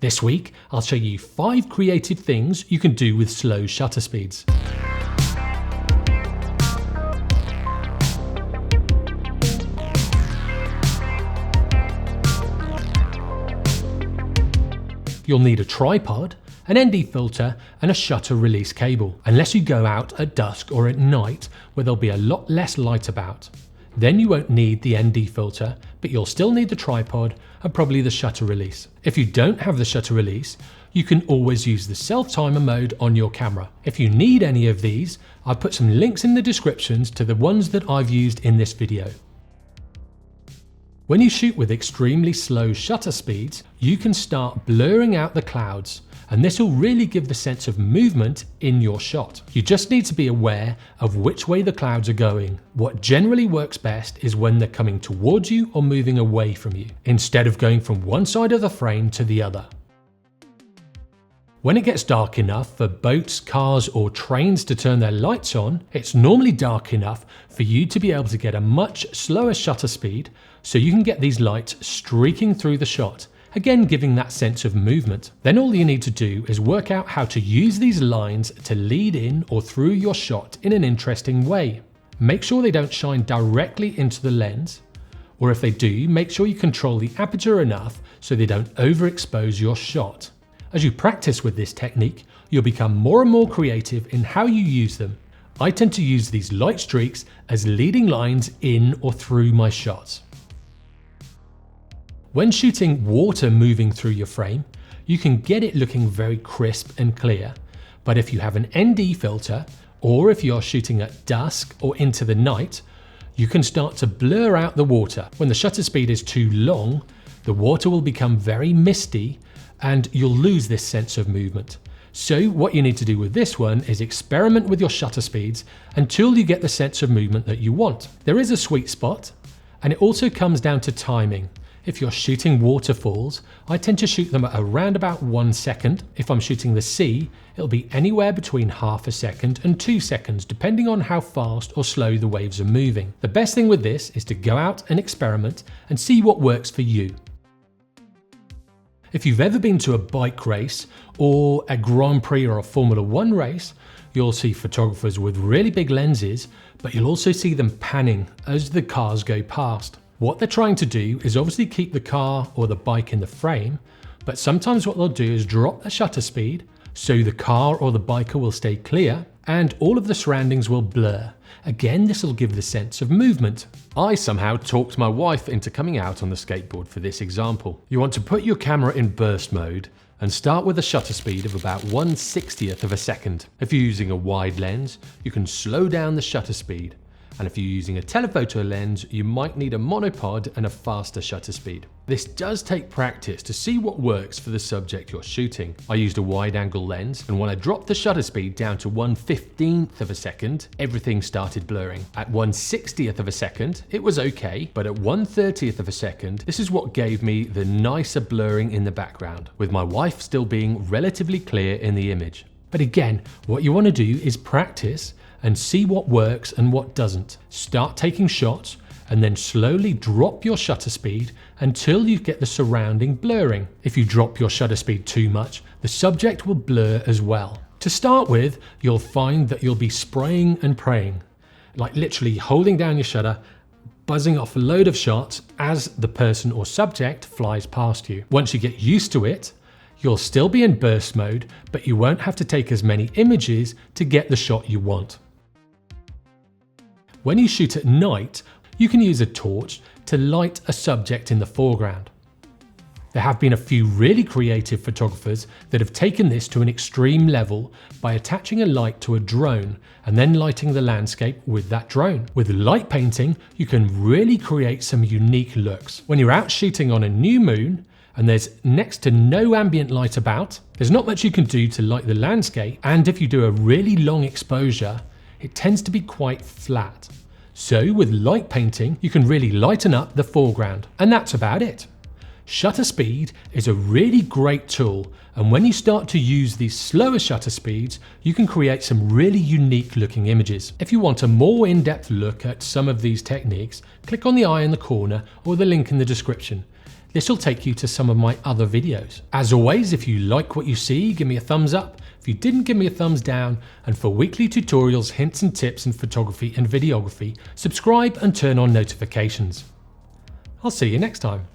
This week, I'll show you 5 creative things you can do with slow shutter speeds. You'll need a tripod, an ND filter and a shutter release cable, unless you go out at dusk or at night where there'll be a lot less light about. Then you won't need the ND filter, but you'll still need the tripod and probably the shutter release. If you don't have the shutter release, you can always use the self-timer mode on your camera. If you need any of these, I've put some links in the descriptions to the ones that I've used in this video. When you shoot with extremely slow shutter speeds, you can start blurring out the clouds, and this will really give the sense of movement in your shot. You just need to be aware of which way the clouds are going. What generally works best is when they're coming towards you or moving away from you, instead of going from one side of the frame to the other. When it gets dark enough for boats, cars or trains to turn their lights on, it's normally dark enough for you to be able to get a much slower shutter speed so you can get these lights streaking through the shot, again giving that sense of movement. Then all you need to do is work out how to use these lines to lead in or through your shot in an interesting way. Make sure they don't shine directly into the lens, or if they do, make sure you control the aperture enough so they don't overexpose your shot. As you practice with this technique, you'll become more and more creative in how you use them. I tend to use these light streaks as leading lines in or through my shots. When shooting water moving through your frame, you can get it looking very crisp and clear, but if you have an ND filter, or if you're shooting at dusk or into the night, you can start to blur out the water. When the shutter speed is too long, the water will become very misty and you'll lose this sense of movement. So what you need to do with this one is experiment with your shutter speeds until you get the sense of movement that you want. There is a sweet spot, and it also comes down to timing. If you're shooting waterfalls, I tend to shoot them at around about 1 second. If I'm shooting the sea, it'll be anywhere between half a second and 2 seconds, depending on how fast or slow the waves are moving. The best thing with this is to go out and experiment and see what works for you. If you've ever been to a bike race or a Grand Prix or a Formula 1 race, you'll see photographers with really big lenses, but you'll also see them panning as the cars go past. What they're trying to do is obviously keep the car or the bike in the frame, but sometimes what they'll do is drop the shutter speed so the car or the biker will stay clear and all of the surroundings will blur. Again, this will give the sense of movement. I somehow talked my wife into coming out on the skateboard for this example. You want to put your camera in burst mode and start with a shutter speed of about 1/60th of a second. If you're using a wide lens, you can slow down the shutter speed. And if you're using a telephoto lens, you might need a monopod and a faster shutter speed. This does take practice to see what works for the subject you're shooting. I used a wide angle lens, and when I dropped the shutter speed down to 1/15th of a second, everything started blurring. At 1/60th of a second, it was okay, but at 1/30th of a second, this is what gave me the nicer blurring in the background, with my wife still being relatively clear in the image. But again, what you want to do is practice and see what works and what doesn't. Start taking shots and then slowly drop your shutter speed until you get the surrounding blurring. If you drop your shutter speed too much, the subject will blur as well. To start with, you'll find that you'll be spraying and praying, like literally holding down your shutter, buzzing off a load of shots as the person or subject flies past you. Once you get used to it, you'll still be in burst mode, but you won't have to take as many images to get the shot you want. When you shoot at night, you can use a torch to light a subject in the foreground. There have been a few really creative photographers that have taken this to an extreme level by attaching a light to a drone and then lighting the landscape with that drone. With light painting, you can really create some unique looks. When you're out shooting on a new moon, and there's next to no ambient light about, there's not much you can do to light the landscape, and if you do a really long exposure, it tends to be quite flat. So with light painting, you can really lighten up the foreground, and that's about it. Shutter speed is a really great tool, and when you start to use these slower shutter speeds, you can create some really unique looking images. If you want a more in-depth look at some of these techniques, click on the eye in the corner or the link in the description. This will take you to some of my other videos. As always, if you like what you see, give me a thumbs up. If you didn't, give me a thumbs down. And for weekly tutorials, hints and tips in photography and videography, subscribe and turn on notifications. I'll see you next time.